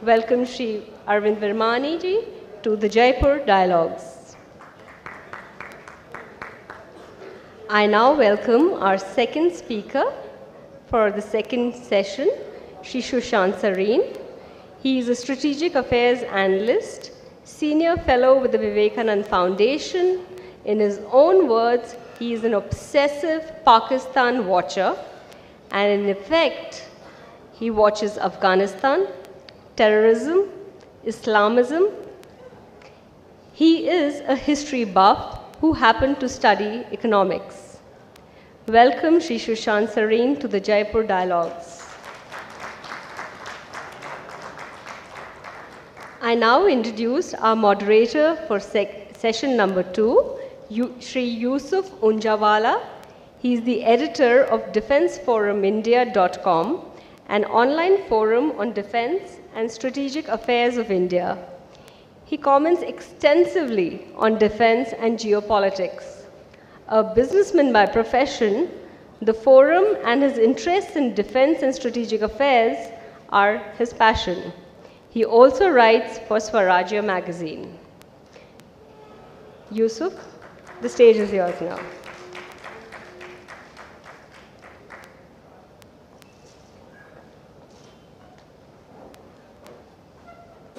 welcome Shri Arvind Virmani ji to the Jaipur Dialogues. I now welcome our second speaker for the second session, Shri Sushant Sareen. He is a Strategic Affairs Analyst, Senior Fellow with the Vivekanand Foundation. In his own words, he is an obsessive Pakistan watcher, and in effect, he watches Afghanistan, terrorism, Islamism. He is a history buff who happened to study economics. Welcome Shri Sushant Sareen to the Jaipur Dialogues. I now introduce our moderator for session number 2, Shri Yusuf Unjhawala. He is the editor of DefenseForumIndia.com, an online forum on defense and strategic affairs of India. He comments extensively on defense and geopolitics. A businessman by profession, the forum and his interests in defense and strategic affairs are his passion. He also writes for Swarajya magazine. Yusuf, the stage is yours now.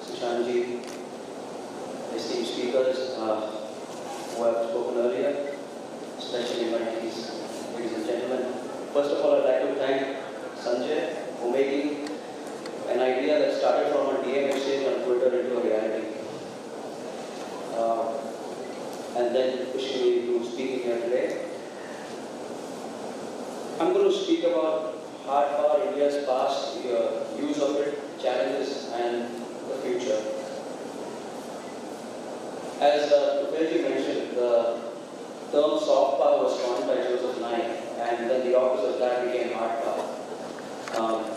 Sushanji, esteemed speakers who have spoken earlier, especially my ladies and gentlemen. First of all, I'd like to thank Sanjay for making an idea that started from a DM exchange on Twitter into a reality. And then pushing me into speaking here today. I'm going to speak about hard power, India's past, use of it, challenges, and the future. As Tufelji mentioned, the term soft power was coined by Joseph Nye, and then the opposite of that became hard power.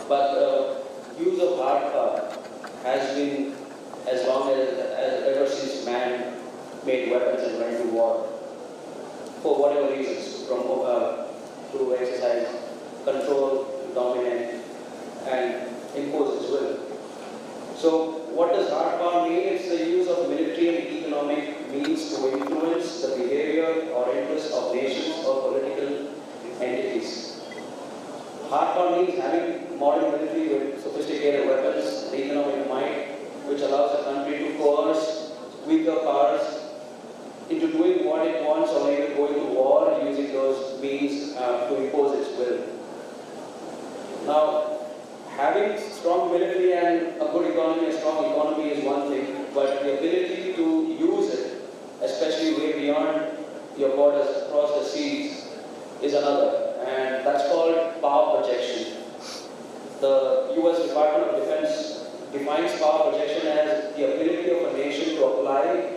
But the use of hard power has been as long as ever since man made weapons and went to war, for whatever reasons, to exercise control, dominate, and impose its will. So, what does hard power mean? It's the use of military and economic means to influence the behavior or interests of nations or political entities. Hard power means having modern military with sophisticated weapons and economic might, which allows a country to coerce weaker powers into doing what it wants or even going to war using those means to impose its will. Now, having strong military and a good economy, a strong economy is one thing, but the ability to use it, especially way beyond your borders across the seas, is another, and that's called power projection. The US Department of Defense defines power projection as the ability of a nation to apply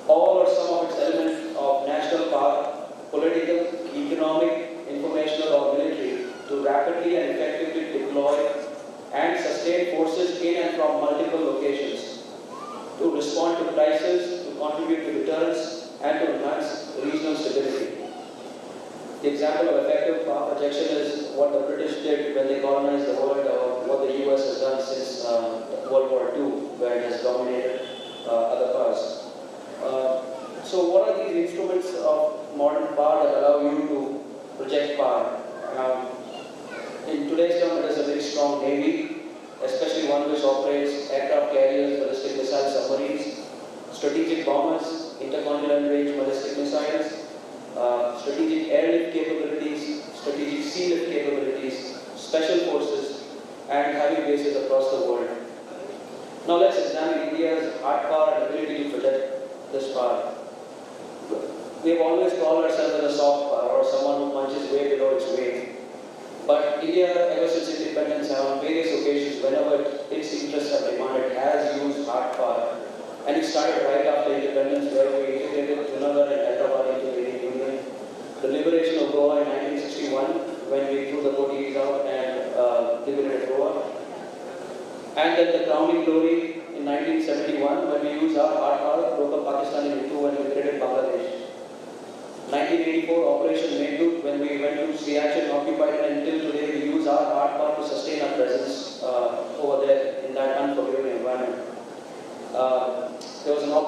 all or some of its elements of national power, political, economic, informational, or military to rapidly and effectively deploy and sustain forces in and from multiple locations, to respond to crises, to contribute to deterrence, and to enhance regional stability. The example of effective power projection is what the British did when they colonized the world, or what the US has done since World War II, where it has dominated other powers. So what are these instruments of modern power that allow you to project power? In today's term, it is a very strong navy, especially one which operates aircraft carriers, ballistic missile submarines, strategic bombers, intercontinental range ballistic missiles, strategic airlift capabilities, strategic sea lift capabilities, special forces, and having bases across the world. Now let's examine India's hard power and ability to project this power. We have always called ourselves as a soft power, or someone who punches way below its weight. But India, ever since independence, on various occasions, whenever its interests have demanded, has used hard power. And it started right after independence, where we integrated Junagadh and Hyderabad into the Indian Union. The liberation of Goa in 1961, when we threw the Portuguese out and liberated Goa. And then the crowning glory in 1971, when we used our hard power, broke up Pakistan into two and liberated Bangladesh. 1984 Operation Mendut, when we went to Siachen, occupied, and until today we use our hard power to sustain our presence over there in that unforgiving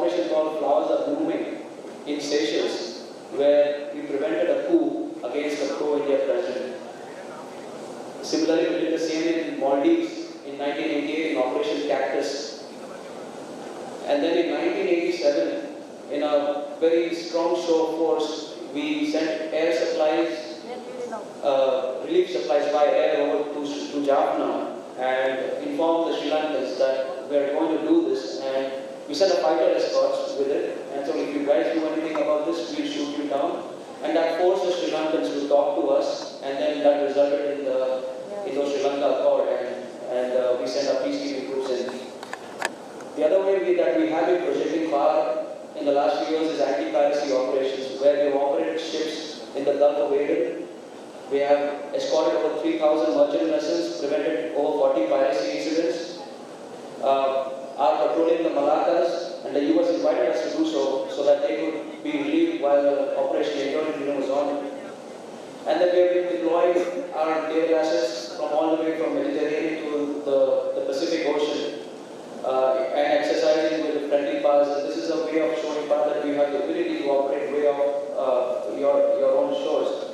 operation called Flowers Are Blooming in Seychelles, where we prevented a coup against the pro-India president. Similarly, we did the same in Maldives in 1988 in Operation Cactus. And then in 1987, in a very strong show of force, we sent air supplies, relief supplies by air over to Jaffna and informed the Sri Lankans that we are going to do this. And we sent a fighter escorts with it. And so if you guys do anything about this, we'll shoot you down. And that forced the Sri Lankans to talk to us, and then that resulted in the Sri Lanka Accord, and we sent our peacekeeping troops in. The other way that we have been projecting power in the last few years is anti-piracy operations, where we have operated ships in the Gulf of Aden. We have escorted over 3,000 merchant vessels, prevented over 40 piracy incidents, are patrolling the Malaccas, and the US invited us to do so that they could be relieved while the Operation Enduring Freedom was on. And then we have been deploying our naval assets from all the way from Mediterranean to the Pacific Ocean and exercising with the friendly powers. And this is a way of showing power that we have the ability to operate way off your own shores.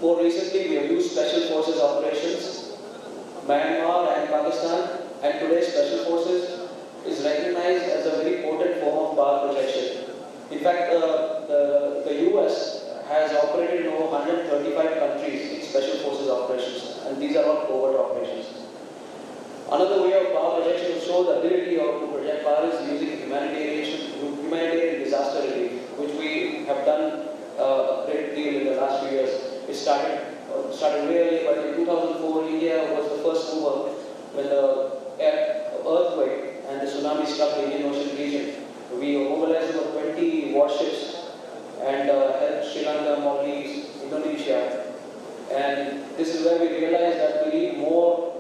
More recently, we have used Special Forces operations, Myanmar and Pakistan, and today's Special Forces is recognized as a very potent form of power projection. In fact, the US has operated in over 135 countries in Special Forces operations, and these are all covert operations. Another way of power projection to show the ability to project power is using humanitarian disaster relief, which we have done a great deal in the last few years. It started really, but in 2004, India was the first mover when the earthquake and the tsunami struck the Indian Ocean region. We mobilized over 20 warships and helped Sri Lanka, Maldives, Indonesia. And this is where we realized that we need more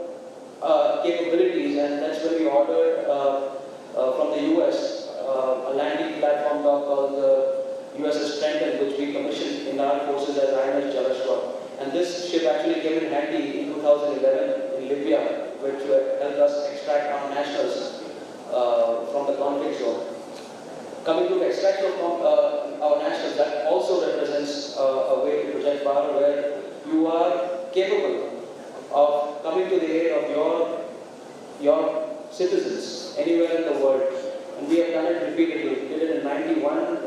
capabilities, and that's when we ordered from the US a landing platform called the USS Trenton, which we commissioned in our forces as INS Jalashwa. And this ship actually came in handy in 2011 in Libya, which helped us extract our nationals from the conflict zone. Coming to the extraction of our nationals, that also represents a way to project power where you are capable of coming to the aid of your citizens anywhere in the world. And we have done it repeatedly. We did it in 91,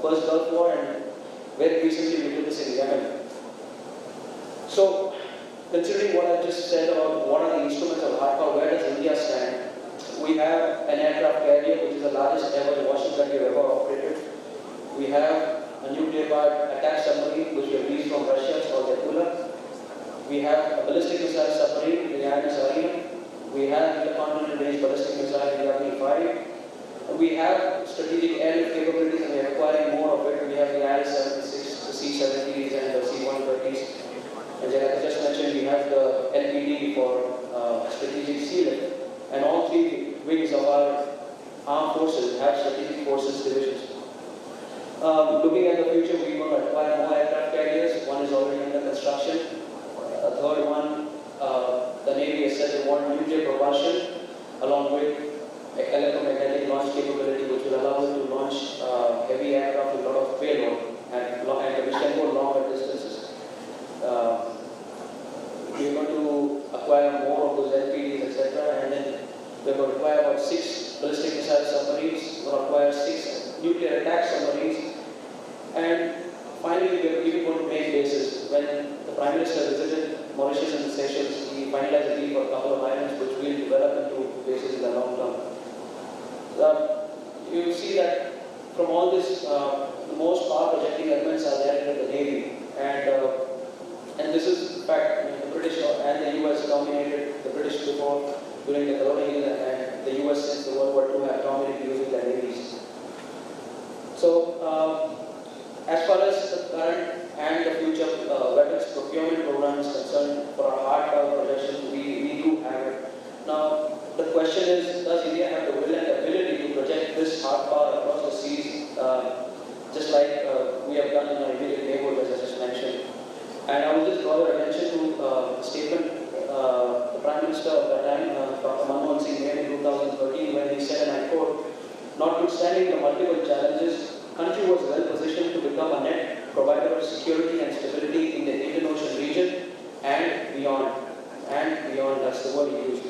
first Gulf War, and very recently we did this in Yemen. So, considering what I've just said about what are the instruments of hard power, where does India stand? We have an aircraft carrier, which is the largest ever warship that we have ever operated. We have a nuclear-powered attack submarine, which we have leased from Russia, it's called JAIPUR. We have a ballistic missile submarine, the INS Arena. We have intercontinental range ballistic missile, the RB-5. We have strategic airlift capabilities, and we are acquiring more of it. We have the IL-76, the C-70s, and the C-130s. And like I just mentioned, we have the LPD for strategic sea lift. And all three wings of our armed forces have strategic forces divisions. Looking at the future, we want to acquire more aircraft carriers. One is already under construction. A third one, the Navy has said they want nuclear propulsion along with electromagnetic launch capability, which will allow them to launch heavy aircraft with a lot of payload and which can go longer distances. We're going to acquire more of those LPDs, etc. And then we're going to acquire about 6 ballistic missile submarines. We're going to acquire 6 nuclear attack submarines. And finally, we're even going to make bases. When the Prime Minister visited Mauritius and Seychelles, he finalized a deal for a couple of islands which will develop into bases in the long term. You see that from all this, the most power projecting elements are there in the Navy. And this is, in fact, the British and the US dominated the British before during the colonial, and the US since the World War II have dominated using their navies. So, as far as the current and the future weapons procurement program is concerned, for our hard power projection, we do have it. Now, the question is, does India have the will and ability to project this hard power across the seas, just like we have done in our immediate neighborhood, as I just mentioned? And I will just draw your attention to the statement the Prime Minister of that time, Dr. Manmohan Singh, made in 2013, when he said, and I quote, Notwithstanding the multiple challenges, country was well positioned to become a net provider of security and stability in the Indian Ocean region and beyond. And beyond, that's the word used.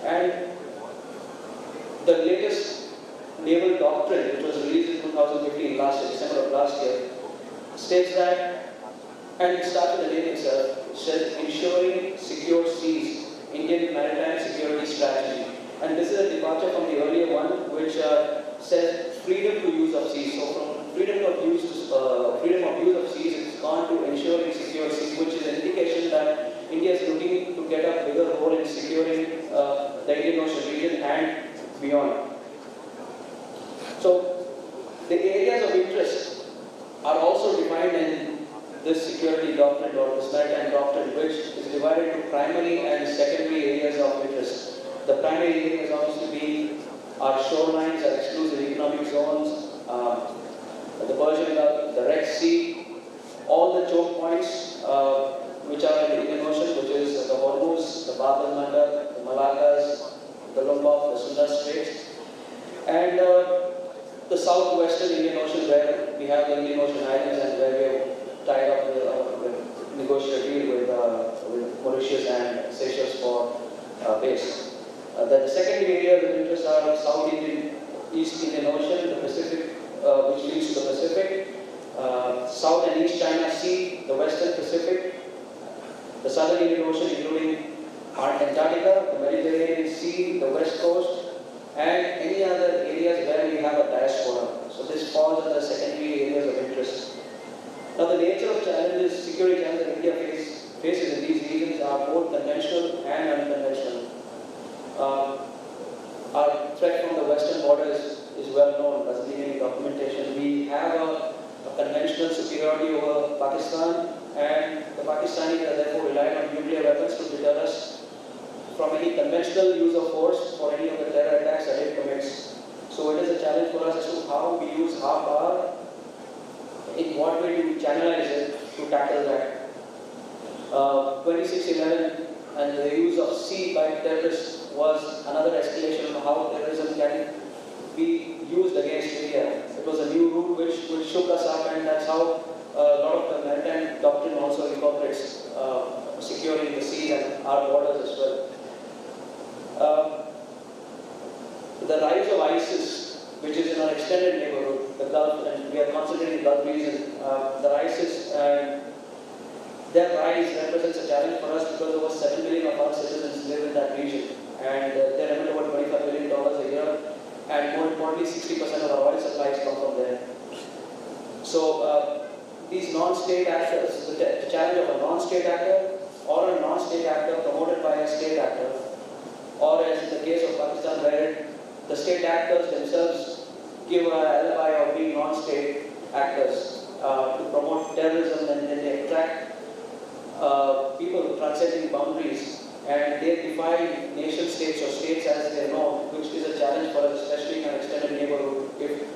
And the latest naval doctrine, which was released in 2015, December of last year, states that, and it starts with the name itself, it says ensuring secure seas, Indian maritime security strategy. And this is a departure from the earlier one, which says freedom to use of seas. So from freedom of use of seas, it's gone to ensuring secure seas, which is an indication that India is looking to get a bigger role in securing the Indian Ocean region and beyond. So the areas of interest are also defined in this security doctrine or this maritime doctrine, which is divided into primary and secondary areas of interest. The primary areas obviously being our shorelines, our exclusive economic zones, the Persian Gulf, the Red Sea, all the choke points which are in the Indian Ocean, which is the Hormuz, the Bab el-Mandab, the Malaccas, the Lombok, the Sunda Straits, and the southwestern Indian Ocean, where we have the Indian Ocean Islands and where we have tied up with negotiated deal with Mauritius and Seychelles for base. The secondary areas of interest are South Indian, East Indian Ocean, the Pacific, which leads to the Pacific, South and East China Sea, the Western Pacific, the Southern Indian Ocean, including Antarctica, the Mediterranean Sea, the West Coast, and any other areas where we have a diaspora. So this falls under secondary areas of interest. Now the nature of challenges, security challenges that India faces in these regions are both conventional and unconventional. Our threat from the western border is well known, doesn't need any documentation. We have a conventional superiority over Pakistan, and the Pakistanis are therefore reliant on nuclear weapons to deter us from any conventional use of force for any of the terror attacks that it commits. So it is a challenge for us as to how we use hard power, in what way do we channelize it to tackle that. 2611 and the use of sea by terrorists was another escalation of how terrorism can be used against India. It was a new route which shook us up, and that's how a lot of the maritime doctrine also incorporates securing the seas and our borders as well. The rise of ISIS, which is in our extended neighborhood, the Gulf, and we are concentrating the Gulf region, the ISIS and their rise represents a challenge for us because over 7 million of our citizens live in that region, and they remit about $25 billion a year, and more importantly, 60% of our oil supplies come from there. So these non-state actors, the challenge of a non-state actor or a non-state actor promoted by a state actor, or as in the case of Pakistan, where the state actors themselves give an alibi of being non-state actors to promote terrorism, and then they attract people transcending boundaries, and they define nation states or states as they know, which is a challenge for us, especially in our extended neighborhood. If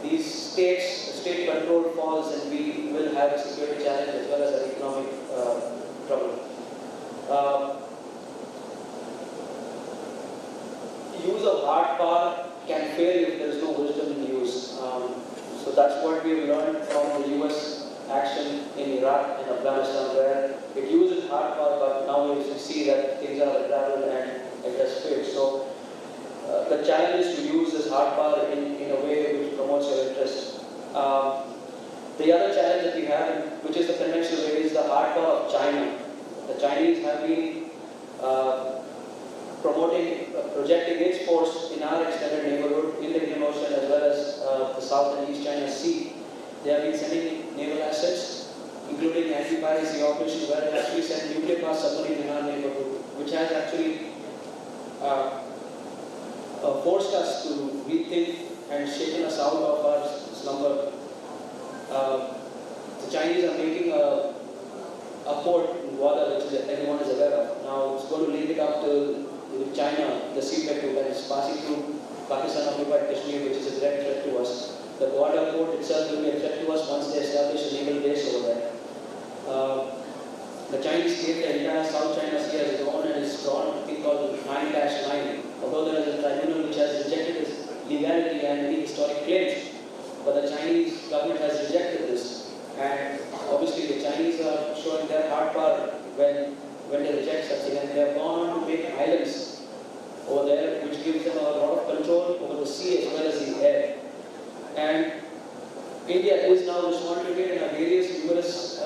these states, state control falls, then we will have a security challenge as well as an economic trouble. Use of hard power can fail if there is no wisdom in use. So that's what we've learned from the US action in Iraq and Afghanistan, where it uses hard power, but now we see that things are unraveled and it has failed. So the challenge is to use this hard power in a way which promotes your interest. The other challenge that we have, which is the conventional way, is the hard power of China. The Chinese have been projecting its force in our extended neighborhood, in the Indian Ocean, as well as the South and East China Sea. They have been sending naval assets, including anti-piracy operations, where they actually sent nuclear-class submarines in our neighborhood, which has actually forced us to rethink and shaken us out of our slumber. The Chinese are making a port in Gwada, which everyone is aware of. Now it's going to link it up to China, the seabed route, and it's passing through Pakistan-occupied Kashmir, which is a direct threat to us. The Gwada port itself will be a threat to us once they establish a naval base over there. The Chinese state, the entire South China Sea has gone and is drawn a thing called 9-9. Although there is a tribunal which has rejected this legality and any historic claims. But the Chinese government has rejected this. And obviously the Chinese are showing their hard power when they reject such thing. And they have gone on to make islands over there, which gives them a lot of control over the sea as well as the air. And India is now responding to it in numerous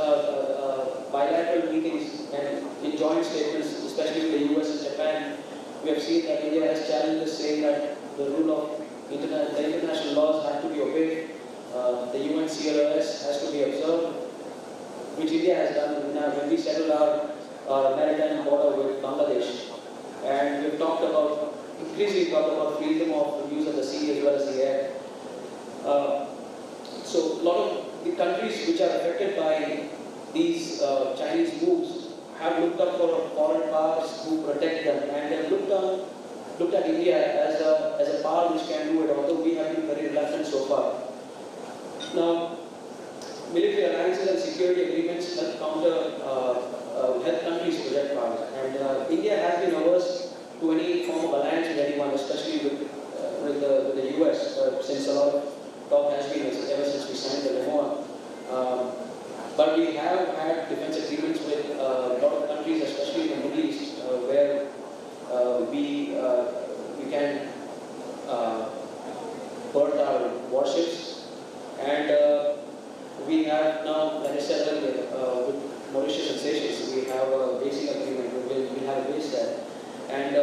bilateral meetings and in joint statements, especially with the US and Japan. We have seen that India has challenged this, saying that the rule of the international laws have to be obeyed, the UN CLOS has to be observed, which India has done when we settled our maritime border with Bangladesh. And we've increasingly talked about freedom of use of the sea as well as the air. So a lot of the countries which are affected by these Chinese moves have looked up for foreign powers to protect them, and they have looked at India as a power which can do it, although we have been very reluctant so far. Now, military alliances and security agreements help countries project powers, and India has been averse to any form of alliance with anyone, especially with the US, since a lot of talk has been ever since we signed the MOA. But we have had defense agreements with a lot of countries, especially in the Middle East, where we can port our warships. And we have now, like I said earlier, with Mauritius and Seychelles, we have a basing agreement. We have a base there. And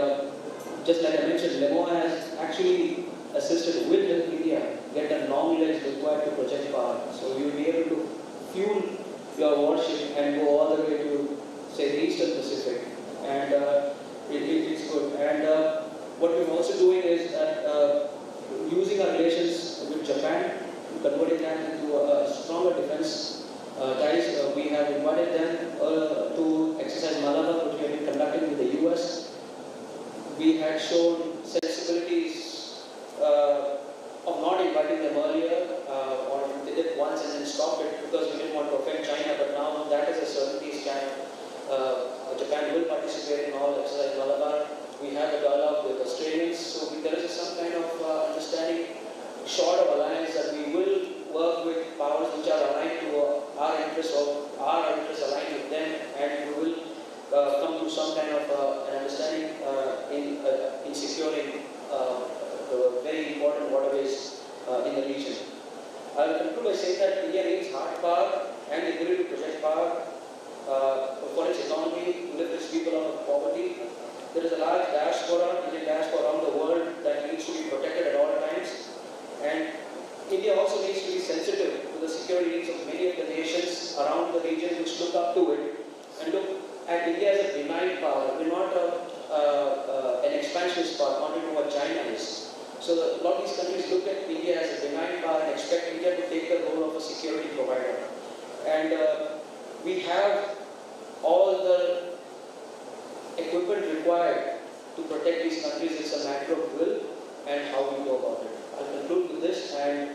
just like I mentioned, LEMOA has actually assisted with India get the long legs required to project power. So you will be able to fuel your warship and go all the way to, say, the Eastern Pacific. And it's good. And what we're also doing is that using our relations with Japan, converting them into a stronger defense ties. We have invited them to exercise Malabar, which we have been conducting with the US. We had shown sensibilities of not inviting them earlier, or they did once and then stopped it because we didn't want to offend China, but now that is a certainty. Japan will participate in all exercise Malabar. We have a dialogue with Australians, so there is some kind of understanding, short of alliance, that we will work with powers which are aligned to our interests, or our interests aligned with them, and we will come to some kind of an understanding in securing the very important waterways in the region. I will conclude by saying that India needs hard power and the ability to project power for its economy, to lift its people out of poverty. There is a large diaspora, Indian diaspora around the world, that needs to be protected at all times. And India also needs to be sensitive to the security needs of many of the nations around the region which look up to it and look at India as a benign power. We're not an expansionist power, contrary to what China is. So a lot of these countries look at India as a benign power and expect India to take the role of a security provider. And we have all the equipment required to protect these countries. It's a matter of will and how we go about it. I'll conclude with this, and